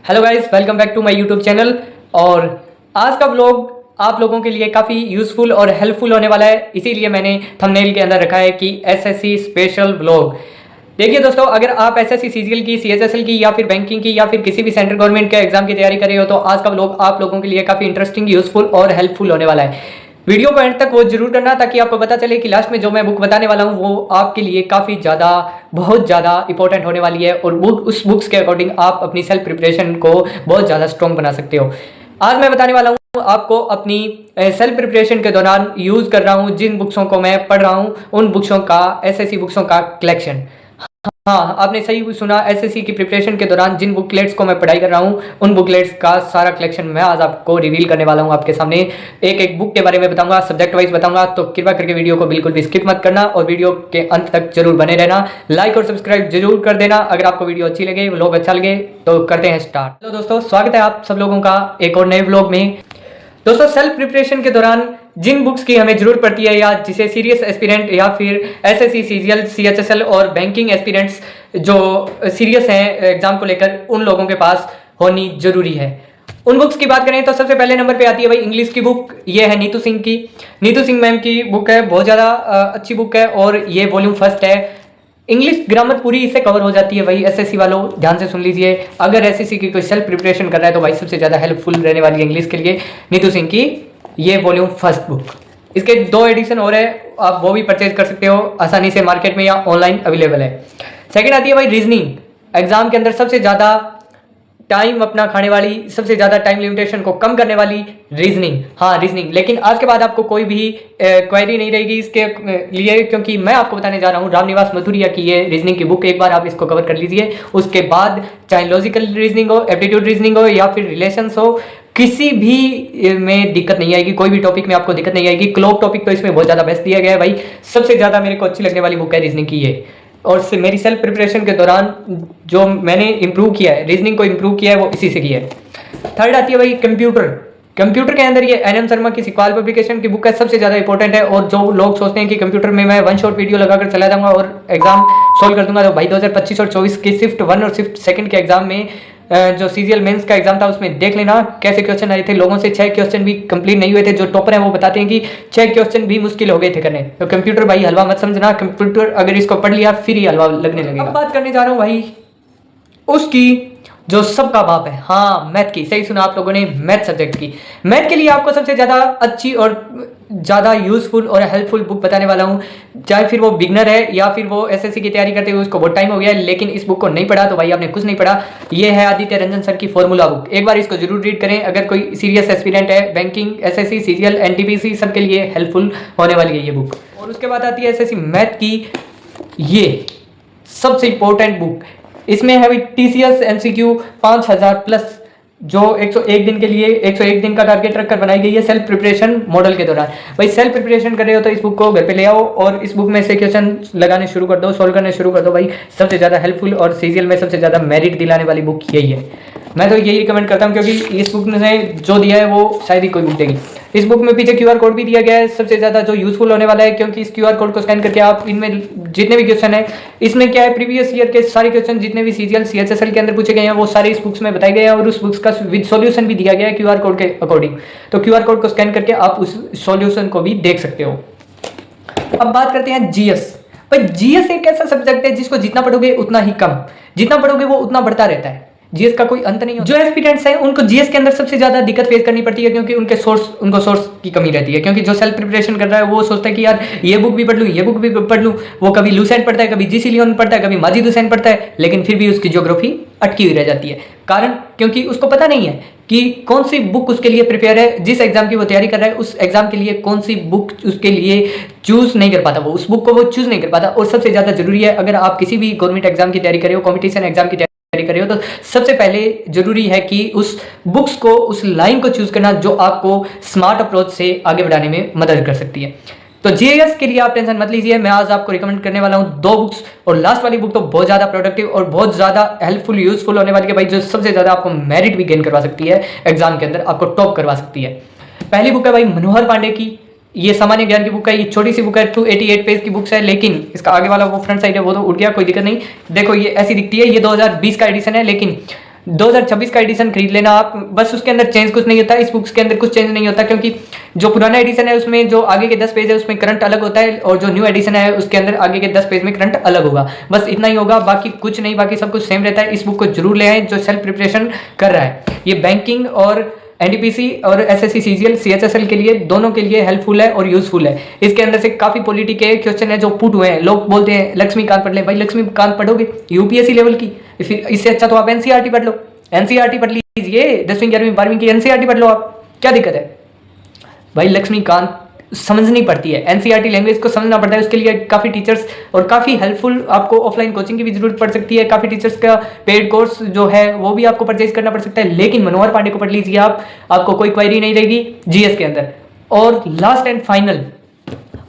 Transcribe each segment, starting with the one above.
Hello guys, welcome back to my YouTube channel. और आज का व्लॉग आप लोगों के लिए काफ़ी यूज़फुल और हेल्पफुल होने वाला है, इसीलिए मैंने थंबनेल के अंदर रखा है कि एसएससी स्पेशल व्लॉग। देखिए दोस्तों, अगर आप एसएससी सीजीएल की, सीएचएसएल की या फिर बैंकिंग की या फिर किसी भी सेंट्रल गवर्नमेंट के एग्जाम की तैयारी कर रहे हो तो आज का व्लॉग आप लोगों के लिए काफ़ी इंटरेस्टिंग, यूज़फुल और हेल्पफुल होने वाला है। वीडियो को एंड तक वो जरूर करना ताकि आपको पता चले कि लास्ट में जो मैं बुक बताने वाला हूँ वो आपके लिए काफ़ी ज़्यादा, बहुत ज़्यादा इंपॉर्टेंट होने वाली है और उस बुक्स के अकॉर्डिंग आप अपनी सेल्फ प्रिपरेशन को बहुत ज़्यादा स्ट्रॉन्ग बना सकते हो। आज मैं बताने वाला हूँ आपको अपनी सेल्फ प्रिपरेशन के दौरान यूज़ कर रहा हूँ जिन बुक्सों को मैं पढ़ रहा हूँ, उन बुक्सों का, एसएससी बुक्सों का कलेक्शन। हाँ, आपने सही सुना, एसएससी की प्रिपरेशन के दौरान जिन बुकलेट्स को मैं पढ़ाई कर रहा हूँ उन बुकलेट्स का सारा कलेक्शन मैं आज आपको रिवील करने वाला हूँ आपके सामने। एक एक बुक के बारे में बताऊंगा, सब्जेक्ट वाइज बताऊंगा, तो कृपया करके वीडियो को बिल्कुल भी स्किप मत करना और वीडियो के अंत तक जरूर बने रहना। लाइक और सब्सक्राइब जरूर कर देना अगर आपको वीडियो अच्छी लगे, व्लॉग अच्छा लगे। तो करते हैं स्टार्ट। हेलो दोस्तों, स्वागत है आप सब लोगों का एक और नए व्लॉग में। दोस्तों, सेल्फ प्रिपरेशन के दौरान जिन बुक्स की हमें जरूरत पड़ती है या जिसे सीरियस एस्पिरेंट या फिर एसएससी, सीजीएल, सीएचएसएल और बैंकिंग एस्पिरेंट्स जो सीरियस हैं एग्जाम को लेकर, उन लोगों के पास होनी जरूरी है। उन बुक्स की बात करें तो सबसे पहले नंबर पे आती है भाई इंग्लिश की बुक। ये है नीतू सिंह की। नीतू सिंह मैम की बुक है, बहुत ज़्यादा अच्छी बुक है और ये वॉल्यूम फर्स्ट है। इंग्लिश ग्रामर पूरी इससे कवर हो जाती है भाई। एसएससी वालों ध्यान से सुन लीजिए, अगर एसएससी की कोई सेल्फ प्रिपरेशन कर रहा है तो भाई सबसे ज़्यादा हेल्पफुल रहने वाली है इंग्लिश के लिए नीतू सिंह की ये वॉल्यूम फर्स्ट बुक। इसके 2 एडिशन और है, आप वो भी परचेज कर सकते हो आसानी से मार्केट में या ऑनलाइन अवेलेबल है। सेकंड आती है भाई रीजनिंग। एग्जाम के अंदर सबसे ज़्यादा टाइम अपना खाने वाली, सबसे ज़्यादा टाइम लिमिटेशन को कम करने वाली रीजनिंग। हाँ, रीजनिंग। लेकिन आज के बाद आपको कोई भी क्वेरी नहीं रहेगी इसके लिए, क्योंकि मैं आपको बताने जा रहा हूँ रामनिवास मथुरिया की ये रीजनिंग की बुक। एक बार आप इसको कवर कर लीजिए, उसके बाद चाहे लॉजिकल रीजनिंग हो, एप्टीट्यूड रीजनिंग हो या फिर रिलेशंस हो, किसी भी में दिक्कत नहीं आएगी। कोई भी टॉपिक में आपको दिक्कत नहीं आएगी। क्लोक टॉपिक तो इसमें बहुत ज़्यादा बेस्ट दिया गया है भाई। सबसे ज़्यादा मेरे को अच्छी लगने वाली बुक है रीजनिंग की ये। और मेरी सेल्फ प्रिपरेशन के दौरान जो मैंने इंप्रूव किया है, रीजनिंग को इंप्रूव किया है, वो इसी से किया है। थर्ड आती है भाई कंप्यूटर। कंप्यूटर के अंदर ये एनएम शर्मा की सिक्वाल पब्लिकेशन की बुक है, सबसे ज़्यादा इंपॉर्टेंट है। और जो लोग सोचते हैं कि कंप्यूटर में मैं वन शॉट वीडियो लगाकर चला जाऊंगा और एग्जाम सोल्व कर दूंगा, तो भाई 2025 और 24 के शिफ्ट 1 और शिफ्ट 2 के एग्जाम में जो सीजीएल मेंस का एग्जाम था उसमें देख लेना कैसे क्वेश्चन आए थे। लोगों से 6 क्वेश्चन भी कंप्लीट नहीं हुए थे। जो टॉपर हैं वो बताते हैं कि 6 क्वेश्चन भी मुश्किल हो गए थे करने। तो कंप्यूटर भाई हलवा मत समझना, कंप्यूटर अगर इसको पढ़ लिया फिर ही हलवा लगने लगेगा। अब बात करने जा रहा हूँ भाई उसकी जो सबका बाप है, हाँ, मैथ की। सही सुना आप लोगों ने, मैथ सब्जेक्ट की। मैथ के लिए आपको सबसे ज़्यादा अच्छी और ज़्यादा यूज़फुल और हेल्पफुल बुक बताने वाला हूँ। चाहे फिर वो बिगनर है या फिर वो एसएससी की तैयारी करते हुए उसको बहुत टाइम हो गया है लेकिन इस बुक को नहीं पढ़ा तो भाई आपने कुछ नहीं पढ़ा। ये है आदित्य रंजन सर की फॉर्मूला बुक। एक बार इसको जरूर रीड करें अगर कोई सीरियस एस्पिरेंट है। बैंकिंग, एसएससी, सीजीएल, एनटीपीसी सबके लिए हेल्पफुल होने वाली है ये बुक। और उसके बाद आती है एसएससी मैथ की ये सबसे इंपॉर्टेंट बुक। इसमें है भाई टीसीएस एमसीक्यू 5000 प्लस, जो 101 दिन के लिए 101 दिन का टारगेट रखकर बनाई गई है सेल्फ प्रिपरेशन मॉडल के दौरान। भाई सेल्फ प्रिपरेशन कर रहे हो तो इस बुक को घर पे ले आओ और इस बुक में से क्वेश्चन लगाने शुरू कर दो, सोल्व करने शुरू कर दो। भाई सबसे ज़्यादा हेल्पफुल और सीजीएल में सबसे ज़्यादा मेरिट दिलाने वाली बुक यही है। मैं तो यही रिकमेंड करता हूँ क्योंकि इस बुक ने जो दिया है वो शायद ही कोई बुक देगी। इस बुक में पीछे क्यूआर कोड भी दिया गया है, सबसे ज़्यादा जो यूज़फुल होने वाला है, क्योंकि इस क्यूआर कोड को स्कैन करके आप इनमें जितने भी क्वेश्चन है, इसमें क्या है, प्रीवियस ईयर के सारे क्वेश्चन जितने भी सीजीएल, सीएचएसएल के अंदर पूछे गए हैं वो सारे इस बुक्स में बताए गए हैं और उस बुक्स का विद सॉल्यूशन भी दिया गया है क्यूआर कोड के अकॉर्डिंग। तो क्यूआर कोड को स्कैन करके आप उस सॉल्यूशन को भी देख सकते हो। अब बात करते हैं जीएस। भाई जीएस एक ऐसा सब्जेक्ट है जिसको जितना पढ़ोगे उतना ही कम, जितना पढ़ोगे वो उतना बढ़ता रहता है। जीएस का कोई अंत नहीं होता। जो एस्पिरेंट्स हैं उनको जीएस के अंदर सबसे ज्यादा दिक्कत फेस करनी पड़ती है क्योंकि उनको सोर्स की कमी रहती है। क्योंकि जो सेल्फ प्रिपरेशन कर रहा है वो सोचता है कि यार ये बुक भी पढ़ लूँ, ये बुक भी पढ़ लूँ। वो कभी लूसेंट पढ़ता है, कभी जीसी लियोन पढ़ता है, कभी माजिद हुसैन पढ़ता है, लेकिन फिर भी उसकी ज्योग्राफी अटकी हुई रह जाती है। कारण क्योंकि उसको पता नहीं है कि कौन सी बुक उसके लिए प्रिपेयर है। जिस एग्जाम की वो तैयारी कर रहा है उस एग्जाम के लिए कौन सी बुक उसके लिए चूज नहीं कर पाता, वो उस बुक को वो चूज नहीं कर पाता। और सबसे ज्यादा जरूरी है, अगर आप किसी भी गवर्नमेंट एग्जाम की तैयारी कर रहे हो, कॉम्पिटिशन एग्जाम की तैयारी कर रहे हो, तो सबसे पहले जरूरी है कि उस बुक्स को, उस लाइन को चूज करना जो आपको स्मार्ट अप्रोच से आगे बढ़ाने में मदद कर सकती है। तो जीएस के लिए आप टेंशन मत लीजिए, मैं आज आपको रिकमेंड करने वाला हूं 2 बुक्स। और लास्ट वाली बुक तो बहुत ज्यादा प्रोडक्टिव और बहुत ज्यादा हेल्पफुल, यूजफुल होने वाली है भाई, जो सबसे ज्यादा आपको मेरिट भी गेन करवा सकती है एग्जाम के अंदर, आपको टॉप करवा सकती है। पहली बुक है भाई मनोहर पांडे की, ये सामान्य ज्ञान की बुक है। ये छोटी सी बुक है, 288 पेज की बुक्स है, लेकिन इसका आगे वाला वो फ्रंट साइड है वो तो उठ गया, कोई दिक्कत नहीं। देखो ये ऐसी दिखती है, ये 2020 का एडिशन है, लेकिन 2026 का एडिशन खरीद लेना आप, बस उसके अंदर चेंज कुछ नहीं होता, इस बुक्स के अंदर कुछ चेंज नहीं होता, क्योंकि जो पुराना एडिशन है उसमें जो आगे के 10 पेज है उसमें करंट अलग होता है, और जो न्यू एडिशन है उसके अंदर आगे के 10 पेज में करंट अलग होगा। बस इतना ही होगा, बाकी कुछ नहीं, बाकी सब कुछ सेम रहता है। इस बुक को जरूर ले आए जो सेल्फ प्रिपरेशन कर रहा है। ये बैंकिंग और एनडीपीसी और एसएससी सीजीएल सीएचएसएल के लिए, दोनों के लिए हेल्पफुल है और यूजफुल है। इसके अंदर से काफी पॉलिटी के क्वेश्चन है जो पुट हुए हैं। लोग बोलते हैं लक्ष्मीकांत पढ़ ले, भाई लक्ष्मीकांत पढ़ोगे यूपीएससी लेवल की, फिर इससे अच्छा तो आप एनसीईआरटी पढ़ लो, एनसीईआरटी पढ़ लीजिए, 10वीं 11वीं 12वीं की एनसीईआरटी पढ़ लो आप, क्या दिक्कत है भाई। लक्ष्मीकांत समझनी पड़ती है, एनसीईआरटी लैंग्वेज को समझना पड़ता है, उसके लिए काफ़ी टीचर्स और काफ़ी हेल्पफुल, आपको ऑफलाइन कोचिंग की भी जरूरत पड़ सकती है, काफ़ी टीचर्स का पेड कोर्स जो है वो भी आपको परचेज करना पड़ सकता है। लेकिन मनोहर पांडे को पढ़ लीजिए आप, आपको कोई क्वेरी नहीं रहेगी जीएस के अंदर। और लास्ट एंड फाइनल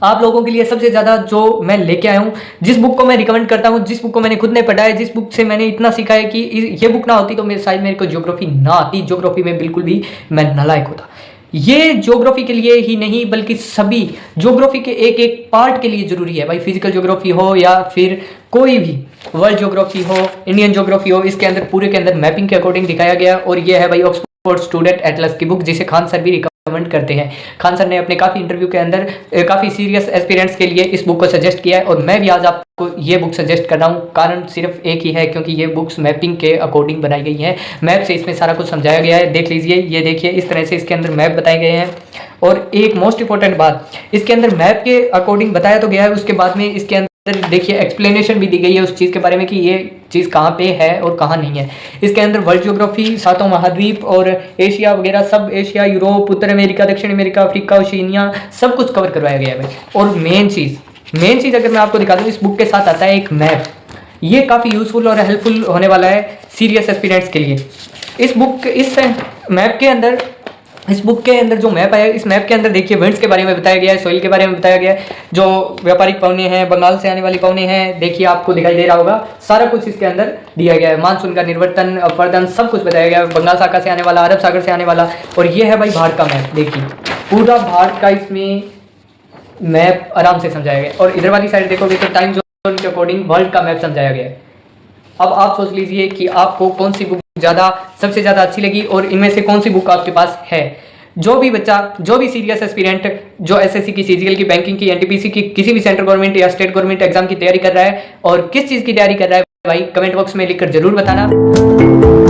आप लोगों के लिए सबसे ज़्यादा जो मैं लेके आया हूँ, जिस बुक को मैं रिकमेंड करता हूँ, जिस बुक को मैंने खुद ने पढ़ा है, जिस बुक से मैंने इतना सीखा है कि ये बुक ना होती तो शायद मेरे को ज्योग्राफी ना आती, ज्योग्राफी में बिल्कुल भी मैं नालायक होता। ये ज्योग्राफी के लिए ही नहीं बल्कि सभी ज्योग्राफी के एक एक पार्ट के लिए जरूरी है भाई। फिजिकल ज्योग्राफी हो या फिर कोई भी वर्ल्ड ज्योग्राफी हो, इंडियन ज्योग्राफी हो, इसके अंदर पूरे के अंदर मैपिंग के अकॉर्डिंग दिखाया गया। और ये है भाई ऑक्सफोर्ड स्टूडेंट एटलस की बुक, जिसे खान सर भी रिकमेंड करते हैं। खान सर ने अपने काफ़ी इंटरव्यू के अंदर काफ़ी सीरियस एस्पिरेंट्स के लिए इस बुक को सजेस्ट किया है, और मैं भी आज आपको ये बुक सजेस्ट कर रहा हूँ। कारण सिर्फ एक ही है, क्योंकि ये बुक्स मैपिंग के अकॉर्डिंग बनाई गई हैं। मैप से इसमें सारा कुछ समझाया गया है, देख लीजिए, ये देखिए इस तरह से इसके अंदर मैप बताए गए हैं। और एक मोस्ट इंपॉर्टेंट बात, इसके अंदर मैप के अकॉर्डिंग बताया तो गया है, उसके बाद में इसके अंदर देखिए एक्सप्लेनेशन भी दी गई है उस चीज़ के बारे में कि ये चीज़ कहाँ पे है और कहाँ नहीं है। इसके अंदर वर्ल्ड ज्योग्राफी, सातों महाद्वीप और एशिया वगैरह सब, एशिया, यूरोप, उत्तर अमेरिका, दक्षिण अमेरिका, अफ्रीका, ओशिनिया, सब कुछ कवर करवाया गया है भाई। और मेन चीज़ अगर मैं आपको दिखा दूँ, इस बुक के साथ आता है एक मैप। ये काफ़ी यूजफुल और हेल्पफुल होने वाला है सीरियस एस्पिरेंट्स के लिए। इस बुक के अंदर जो मैप है, इस मैप के अंदर देखिए विंड्स के बारे में बताया गया है, सोइल के बारे में बताया गया है, जो व्यापारिक पवने हैं, बंगाल से आने वाली पवने हैं, देखिए आपको दिखाई दे रहा होगा, सारा कुछ इसके अंदर दिया गया है। मानसून का निर्वर्तन, अपवर्तन, सब कुछ बताया गया है, बंगाल सागर से आने वाला, अरब सागर से आने वाला। और ये है भाई भारत का मैप, देखिए पूरा भारत का इसमें मैप आराम से समझाया गया। और इधर वाली साइड देखोगे तो टाइम जोन के अकॉर्डिंग वर्ल्ड का मैप समझाया गया है। अब आप सोच लीजिए कि आपको कौन सी बुक सबसे ज़्यादा अच्छी लगी, और इनमें से कौन सी बुक आपके पास है। जो भी बच्चा, जो भी सीरियस एस्पिरेंट जो एसएससी की, सीजीएल की, बैंकिंग की, एनटीपीसी की, किसी भी सेंट्रल गवर्नमेंट या स्टेट गवर्नमेंट एग्जाम की तैयारी कर रहा है, और किस चीज़ की तैयारी कर रहा है भाई, कमेंट बॉक्स में लिखकर जरूर बताना।